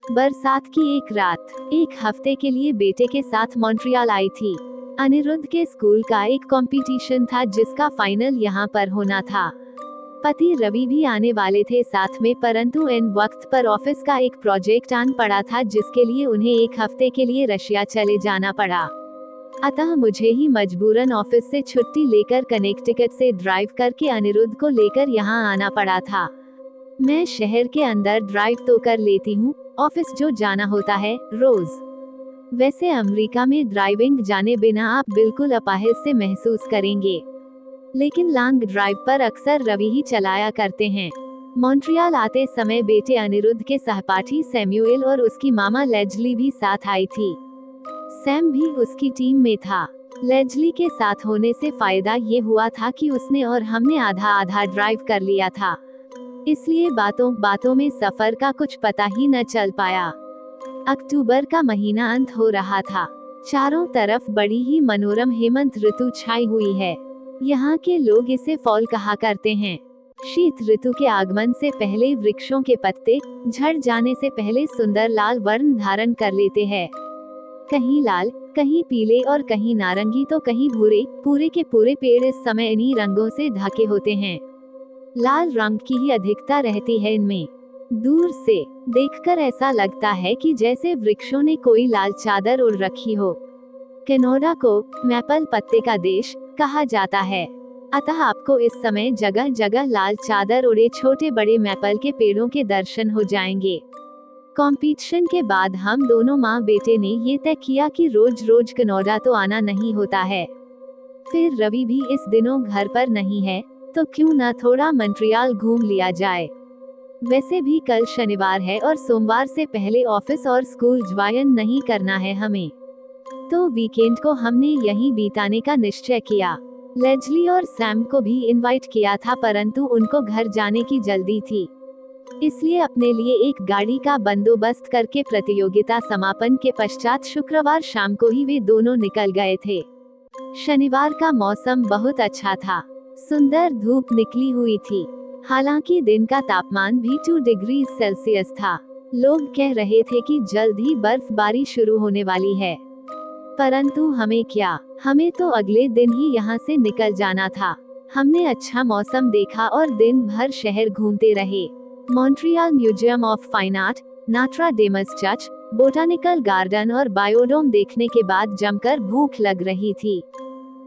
बरसात की एक रात, एक हफ्ते के लिए बेटे के साथ मॉन्ट्रियल आई थी। अनिरुद्ध के स्कूल का एक कंपटीशन था जिसका फाइनल यहाँ पर होना था। पति रवि भी आने वाले थे साथ में, परंतु इन वक्त पर ऑफिस का एक प्रोजेक्ट आन पड़ा था जिसके लिए उन्हें एक हफ्ते के लिए रशिया चले जाना पड़ा। अतः मुझे ही मजबूरन ऑफिस से छुट्टी लेकर कनेक्टिकट से ड्राइव करके अनिरुद्ध को लेकर यहाँ आना पड़ा था। मैं शहर के अंदर ड्राइव तो कर लेती हूँ, ऑफिस जो जाना होता है रोज। वैसे अमेरिका में ड्राइविंग जाने बिना आप बिल्कुल अपाहिज से महसूस करेंगे, लेकिन लॉन्ग ड्राइव पर अक्सर रवि ही चलाया करते हैं। मॉन्ट्रियल आते समय बेटे अनिरुद्ध के सहपाठी सैमुएल और उसकी मामा लेजली भी साथ आई थी। सैम भी उसकी टीम में था। लेजली के साथ होने से फायदा ये हुआ था कि उसने और हमने आधा आधा ड्राइव कर लिया था, इसलिए बातों बातों में सफर का कुछ पता ही न चल पाया। अक्टूबर का महीना अंत हो रहा था। चारों तरफ बड़ी ही मनोरम हेमंत ऋतु छाई हुई है। यहाँ के लोग इसे फॉल कहा करते हैं। शीत ऋतु के आगमन से पहले वृक्षों के पत्ते झड़ जाने से पहले सुंदर लाल वर्ण धारण कर लेते हैं। कहीं लाल, कहीं पीले और कहीं नारंगी तो कहीं भूरे। पूरे के पूरे पेड़ इस समय इन्हीं रंगों से ढके होते हैं। लाल रंग की ही अधिकता रहती है इनमें। दूर से देखकर ऐसा लगता है कि जैसे वृक्षों ने कोई लाल चादर ओढ़ रखी हो। कनाडा को मैपल पत्ते का देश कहा जाता है, अतः आपको इस समय जगह जगह लाल चादर ओढ़े छोटे बड़े मैपल के पेड़ों के दर्शन हो जाएंगे। कंपटीशन के बाद हम दोनों माँ बेटे ने ये तय किया कि रोज रोज कनाडा तो आना नहीं होता है। फिर रवि भी इस दिनों घर पर नहीं है, तो क्यों न थोड़ा मॉन्ट्रियल घूम लिया जाए। वैसे भी कल शनिवार है और सोमवार से पहले ऑफिस और स्कूल ज्वाइन नहीं करना है हमें, तो वीकेंड को हमने यहीं बिताने का निश्चय किया। लेजली और सैम को भी इनवाइट किया था, परंतु उनको घर जाने की जल्दी थी, इसलिए अपने लिए एक गाड़ी का बंदोबस्त करके प्रतियोगिता समापन के पश्चात शुक्रवार शाम को ही वे दोनों निकल गए थे। शनिवार का मौसम बहुत अच्छा था। सुंदर धूप निकली हुई थी। हालांकि दिन का तापमान भी 2 डिग्री सेल्सियस था। लोग कह रहे थे कि जल्द ही बर्फबारी शुरू होने वाली है, परंतु हमें क्या, हमें तो अगले दिन ही यहाँ से निकल जाना था। हमने अच्छा मौसम देखा और दिन भर शहर घूमते रहे। Montreal Museum of Fine Art, Notre Dame church, botanical garden और बायोडोम देखने के बाद जमकर भूख लग रही थी।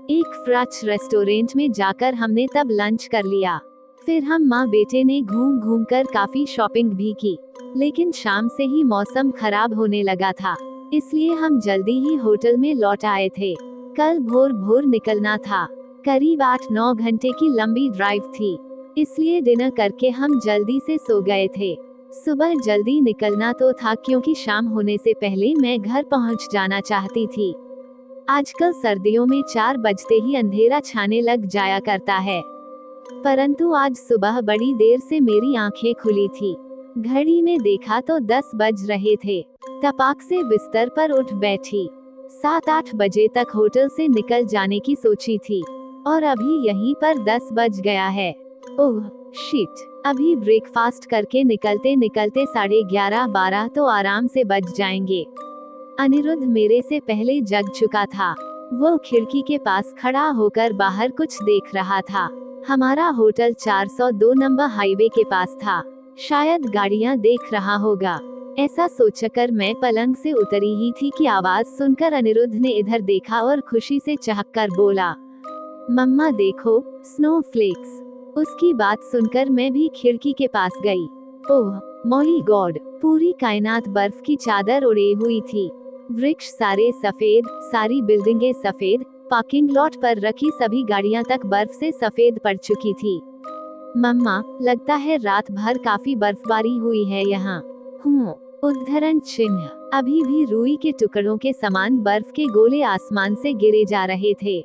एक फ्रेंच रेस्टोरेंट में जाकर हमने तब लंच कर लिया। फिर हम माँ बेटे ने घूम घूम कर काफी शॉपिंग भी की, लेकिन शाम से ही मौसम खराब होने लगा था, इसलिए हम जल्दी ही होटल में लौट आए थे। कल भोर भोर निकलना था। करीब 8-9 घंटे की लंबी ड्राइव थी, इसलिए डिनर करके हम जल्दी से सो गए थे। सुबह जल्दी निकलना तो था क्योंकि शाम होने से पहले मैं घर पहुंच जाना चाहती थी। आजकल सर्दियों में 4 बजते ही अंधेरा छाने लग जाया करता है, परंतु आज सुबह बड़ी देर से मेरी आंखें खुली थी। घड़ी में देखा तो 10 बज रहे थे। तपाक से बिस्तर पर उठ बैठी। 7-8 बजे तक होटल से निकल जाने की सोची थी, और अभी यहीं पर 10 बज गया है। ओह शिट, अभी ब्रेकफास्ट करके निकलते निकलते 11:30-12 तो आराम से बज जाएंगे। अनिरुद्ध मेरे से पहले जग चुका था। वो खिड़की के पास खड़ा होकर बाहर कुछ देख रहा था। हमारा होटल 402 नंबर हाईवे के पास था। शायद गाड़ियां देख रहा होगा, ऐसा सोचकर मैं पलंग से उतरी ही थी कि आवाज सुनकर अनिरुद्ध ने इधर देखा और खुशी से चहककर बोला, मम्मा देखो, स्नोफ्लेक्स। उसकी बात सुनकर मैं भी खिड़की के पास गई। ओह मॉली गॉड, पूरी कायनात बर्फ की चादर ओढ़े हुई थी। वृक्ष सारे सफेद, सारी बिल्डिंगें सफेद, पार्किंग लॉट पर रखी सभी गाड़ियां तक बर्फ से सफेद पड़ चुकी थी। मम्मा, लगता है रात भर काफी बर्फबारी हुई है यहाँ। उद्धरण चिन्ह। अभी भी रुई के टुकड़ों के समान बर्फ के गोले आसमान से गिरे जा रहे थे।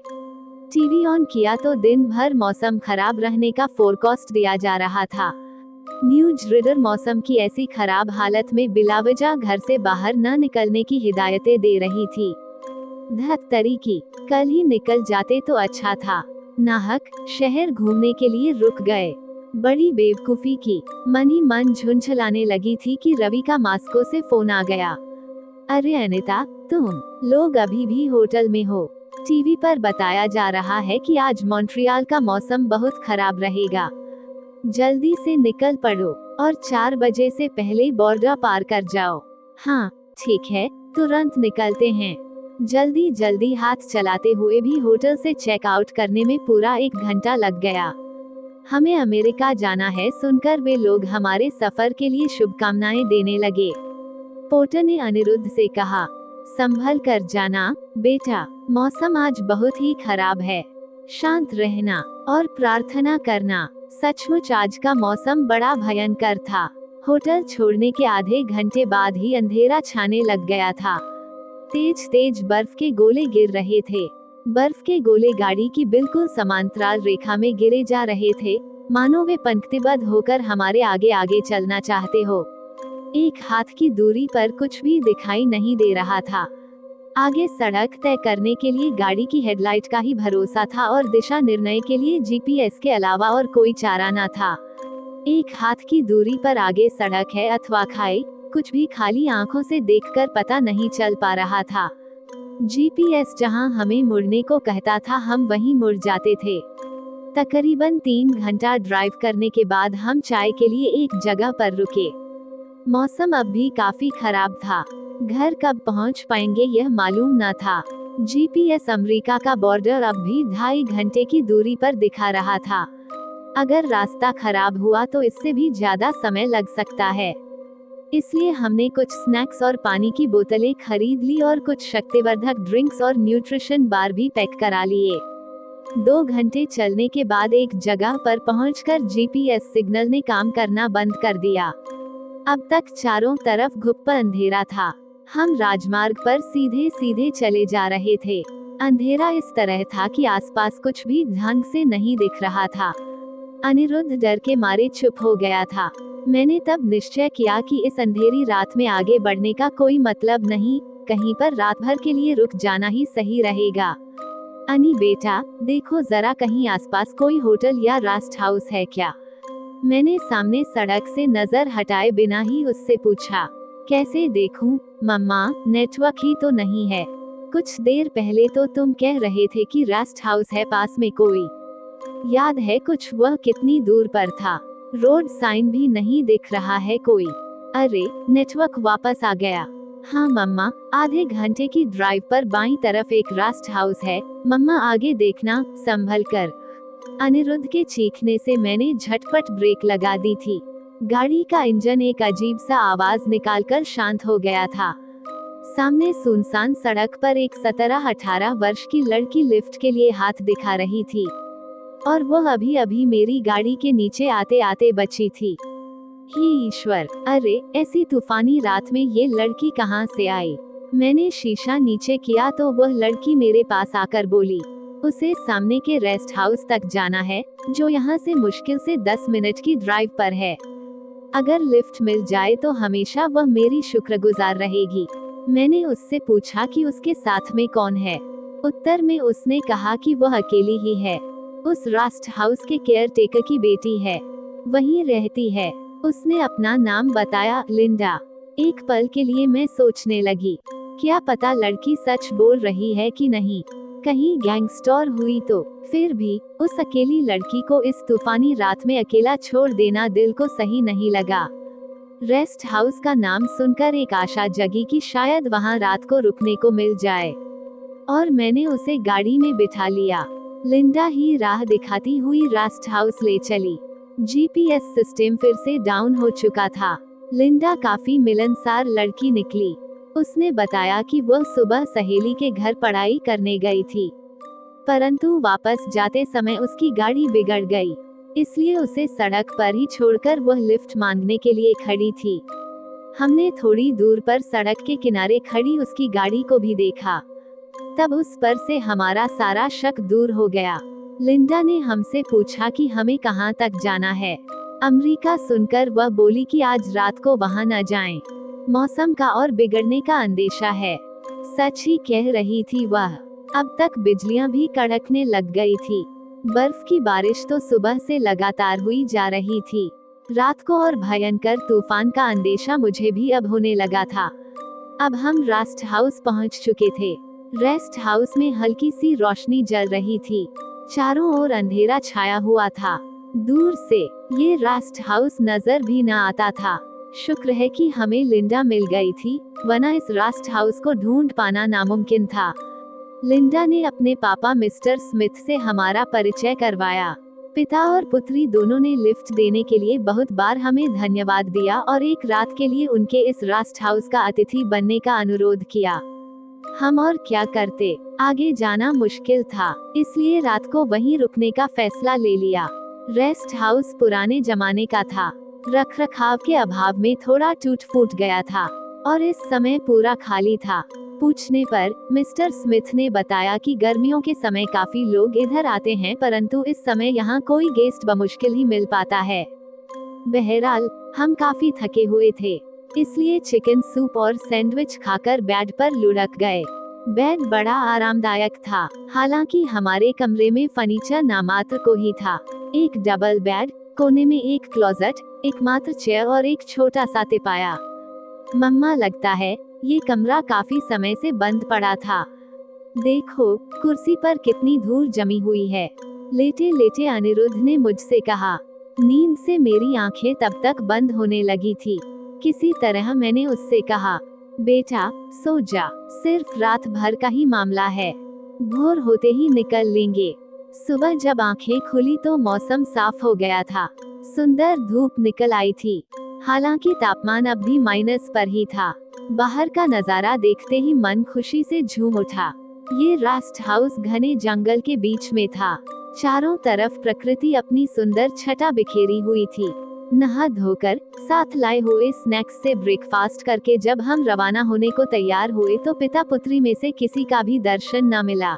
टीवी ऑन किया तो दिन भर मौसम खराब रहने का फोरकास्ट दिया जा रहा था। न्यूज रीडर मौसम की ऐसी खराब हालत में बिलावजा घर से बाहर न निकलने की हिदायतें दे रही थी। धत तरीकी, कल ही निकल जाते तो अच्छा था। नाहक शहर घूमने के लिए रुक गए। बड़ी बेवकूफी की। मन ही मन झुंझलाने लगी थी कि रवि का मास्को से फोन आ गया। अरे अनिता, तुम लोग अभी भी होटल में हो। टीवी पर बताया जा रहा है कि आज मॉन्ट्रियल का मौसम बहुत खराब रहेगा। जल्दी से निकल पड़ो और 4 बजे से पहले बॉर्डर पार कर जाओ। हाँ ठीक है, तुरंत निकलते हैं। जल्दी जल्दी हाथ चलाते हुए भी होटल से चेक आउट करने में पूरा 1 घंटा लग गया। हमें अमेरिका जाना है सुनकर वे लोग हमारे सफर के लिए शुभकामनाएं देने लगे। पोर्टर ने अनिरुद्ध से कहा, संभल कर जाना बेटा, मौसम आज बहुत ही खराब है। शांत रहना और प्रार्थना करना। सचमुच आज का मौसम बड़ा भयंकर था। होटल छोड़ने के आधे घंटे बाद ही अंधेरा छाने लग गया था। तेज तेज बर्फ के गोले गिर रहे थे। बर्फ के गोले गाड़ी की बिल्कुल समांतराल रेखा में गिरे जा रहे थे, मानो वे पंक्तिबद्ध होकर हमारे आगे आगे चलना चाहते हो। एक हाथ की दूरी पर कुछ भी दिखाई नहीं दे रहा था। आगे सड़क तय करने के लिए गाड़ी की हेडलाइट का ही भरोसा था और दिशा निर्णय के लिए जीपीएस के अलावा और कोई चारा न था। एक हाथ की दूरी पर आगे सड़क है अथवा खाई, कुछ भी खाली आंखों से देखकर पता नहीं चल पा रहा था। जीपीएस जहां हमें मुड़ने को कहता था हम वहीं मुड़ जाते थे। तकरीबन 3 घंटा ड्राइव करने के बाद हम चाय के लिए एक जगह पर रुके। मौसम अब भी काफी खराब था। घर कब पहुंच पाएंगे यह मालूम न था। जीपीएस अमेरिका का बॉर्डर अब भी 2.5 घंटे की दूरी पर दिखा रहा था। अगर रास्ता खराब हुआ तो इससे भी ज्यादा समय लग सकता है। इसलिए हमने कुछ स्नैक्स और पानी की बोतलें खरीद ली और कुछ शक्तिवर्धक ड्रिंक्स और न्यूट्रिशन बार भी पैक करा लिए। 2 घंटे चलने के बाद एक जगह पर पहुंचकर जीपीएस सिग्नल ने काम करना बंद कर दिया। अब तक चारों तरफ घुप्पा अंधेरा था। हम राजमार्ग पर सीधे सीधे चले जा रहे थे। अंधेरा इस तरह था कि आसपास कुछ भी ढंग से नहीं दिख रहा था। अनिरुद्ध डर के मारे चुप हो गया था। मैंने तब निश्चय किया कि इस अंधेरी रात में आगे बढ़ने का कोई मतलब नहीं, कहीं पर रात भर के लिए रुक जाना ही सही रहेगा। अनी बेटा, देखो जरा कहीं आसपास कोई होटल या रेस्ट हाउस है क्या? मैंने सामने सड़क से नजर हटाए बिना ही उससे पूछा। कैसे देखूं, मम्मा, नेटवर्क ही तो नहीं है। कुछ देर पहले तो तुम कह रहे थे कि रेस्ट हाउस है पास में कोई। याद है कुछ वह कितनी दूर पर था? रोड साइन भी नहीं दिख रहा है कोई। अरे, नेटवर्क वापस आ गया। हाँ मम्मा, आधे घंटे की ड्राइव पर बाईं तरफ एक रेस्ट हाउस है। मम्मा आगे देखना, संभल कर। अनिरुद्ध के चीखने से मैंने झटपट ब्रेक लगा दी थी। गाड़ी का इंजन एक अजीब सा आवाज निकालकर शांत हो गया था। सामने सुनसान सड़क पर एक 17-18 वर्ष की लड़की लिफ्ट के लिए हाथ दिखा रही थी, और वह अभी अभी मेरी गाड़ी के नीचे आते आते बची थी। हे ईश्वर, अरे ऐसी तूफानी रात में ये लड़की कहाँ से आई? मैंने शीशा नीचे किया तो वह लड़की मेरे पास आकर बोली, उसे सामने के रेस्ट हाउस तक जाना है, जो यहाँ से मुश्किल से 10 मिनट की ड्राइव पर है। अगर लिफ्ट मिल जाए तो हमेशा वह मेरी शुक्रगुजार रहेगी। मैंने उससे पूछा कि उसके साथ में कौन है। उत्तर में उसने कहा कि वह अकेली ही है। उस रेस्ट हाउस के केयर टेकर की बेटी है, वहीं रहती है। उसने अपना नाम बताया, लिंडा। एक पल के लिए मैं सोचने लगी, क्या पता लड़की सच बोल रही है कि नहीं, कहीं गैंगस्टर हुई तो। फिर भी उस अकेली लड़की को इस तूफानी रात में अकेला छोड़ देना दिल को सही नहीं लगा। रेस्ट हाउस का नाम सुनकर एक आशा जगी कि शायद वहां रात को रुकने को मिल जाए, और मैंने उसे गाड़ी में बिठा लिया। लिंडा ही राह दिखाती हुई रेस्ट हाउस ले चली। जीपीएस सिस्टम फिर से डाउन हो चुका था। लिंडा काफी मिलनसार लड़की निकली। उसने बताया कि वह सुबह सहेली के घर पढ़ाई करने गई थी, परंतु वापस जाते समय उसकी गाड़ी बिगड़ गई, इसलिए उसे सड़क पर ही छोड़कर वह लिफ्ट मांगने के लिए खड़ी थी। हमने थोड़ी दूर पर सड़क के किनारे खड़ी उसकी गाड़ी को भी देखा। तब उस पर से हमारा सारा शक दूर हो गया। लिंडा ने हमसे पूछा कि हमें कहाँ तक जाना है। अमेरिका सुनकर वह बोली कि आज रात को वहाँ न जाएं। मौसम का और बिगड़ने का अंदेशा है। सच ही कह रही थी वह। अब तक बिजलियां भी कड़कने लग गई थी। बर्फ की बारिश तो सुबह से लगातार हुई जा रही थी। रात को और भयंकर तूफान का अंदेशा मुझे भी अब होने लगा था। अब हम रेस्ट हाउस पहुंच चुके थे। रेस्ट हाउस में हल्की सी रोशनी जल रही थी। चारों ओर अंधेरा छाया हुआ था। दूर से ये रेस्ट हाउस नजर भी न आता था। शुक्र है कि हमें लिंडा मिल गई थी, वरना इस रेस्ट हाउस को ढूंढ पाना नामुमकिन था। लिंडा ने अपने पापा मिस्टर स्मिथ से हमारा परिचय करवाया। पिता और पुत्री दोनों ने लिफ्ट देने के लिए बहुत बार हमें धन्यवाद दिया और एक रात के लिए उनके इस रेस्ट हाउस का अतिथि बनने का अनुरोध किया। हम और क्या करते, आगे जाना मुश्किल था, इसलिए रात को वहीं रुकने का फैसला ले लिया। रेस्ट हाउस पुराने जमाने का था, रखरखाव के अभाव में थोड़ा टूट फूट गया था और इस समय पूरा खाली था। पूछने पर मिस्टर स्मिथ ने बताया कि गर्मियों के समय काफी लोग इधर आते हैं, परंतु इस समय यहाँ कोई गेस्ट बमुश्किल ही मिल पाता है। बहरहाल हम काफी थके हुए थे, इसलिए चिकन सूप और सैंडविच खाकर बेड पर लुढ़क गए। बेड बड़ा आरामदायक था, हालांकि हमारे कमरे में फर्नीचर नामात्र को ही था। एक डबल बेड, कोने में एक क्लोजेट, एकमात्र चेयर और एक छोटा सा तिपाया। मम्मा, लगता है ये कमरा काफी समय से बंद पड़ा था। देखो कुर्सी पर कितनी धूल जमी हुई है। लेटे लेटे अनिरुद्ध ने मुझसे कहा। नींद से मेरी आंखें तब तक बंद होने लगी थी। किसी तरह मैंने उससे कहा, बेटा सो जा, सिर्फ रात भर का ही मामला है, भोर होते ही निकल लेंगे। सुबह जब आंखें खुली तो मौसम साफ हो गया था। सुंदर धूप निकल आई थी, हालांकि तापमान अब भी माइनस पर ही था। बाहर का नजारा देखते ही मन खुशी से झूम उठा। ये रेस्ट हाउस घने जंगल के बीच में था। चारों तरफ प्रकृति अपनी सुंदर छटा बिखेरी हुई थी। नहा धोकर साथ लाए हुए स्नैक्स से ब्रेकफास्ट करके जब हम रवाना होने को तैयार हुए तो पिता पुत्री में से किसी का भी दर्शन न मिला।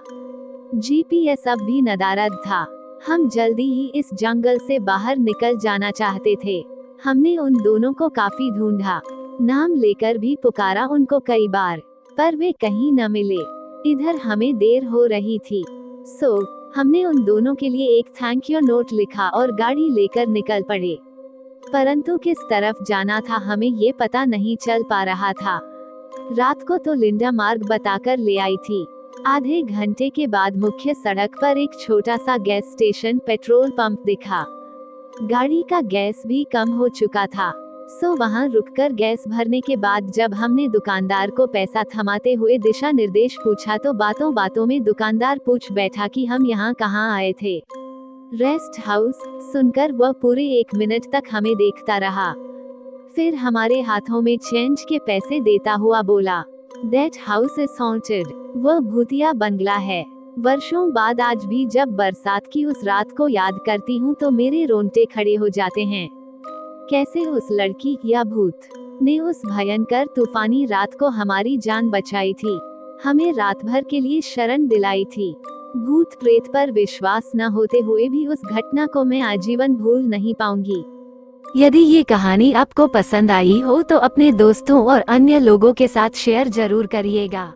जीपीएस अब भी नदारद था। हम जल्दी ही इस जंगल से बाहर निकल जाना चाहते थे। हमने उन दोनों को काफी ढूंढा, नाम लेकर भी पुकारा उनको कई बार, पर वे कहीं न मिले। इधर हमें देर हो रही थी, सो हमने उन दोनों के लिए एक थैंक यू नोट लिखा और गाड़ी लेकर निकल पड़े। परंतु किस तरफ जाना था हमें ये पता नहीं चल पा रहा था। रात को तो लिंडा मार्ग बताकर ले आई थी। आधे घंटे के बाद मुख्य सड़क पर एक छोटा सा गैस स्टेशन पेट्रोल पंप दिखा। गाड़ी का गैस भी कम हो चुका था, सो वहां रुककर गैस भरने के बाद जब हमने दुकानदार को पैसा थमाते हुए दिशा निर्देश पूछा तो बातों बातों में दुकानदार पूछ बैठा कि हम यहाँ कहाँ आए थे। रेस्ट हाउस सुनकर वह पूरे 1 मिनट तक हमें देखता रहा, फिर हमारे हाथों में चेंज के पैसे देता हुआ बोला, दैट हाउस इज हॉन्टेड। वह भूतिया बंगला है। वर्षों बाद आज भी जब बरसात की उस रात को याद करती हूँ तो मेरे रोंगटे खड़े हो जाते हैं। कैसे उस लड़की या भूत ने उस भयंकर तूफानी रात को हमारी जान बचाई थी, हमें रात भर के लिए शरण दिलाई थी। भूत प्रेत पर विश्वास न होते हुए भी उस घटना को मैं आजीवन भूल नहीं पाऊंगी। यदि ये कहानी आपको पसंद आई हो तो अपने दोस्तों और अन्य लोगों के साथ शेयर जरूर करिएगा।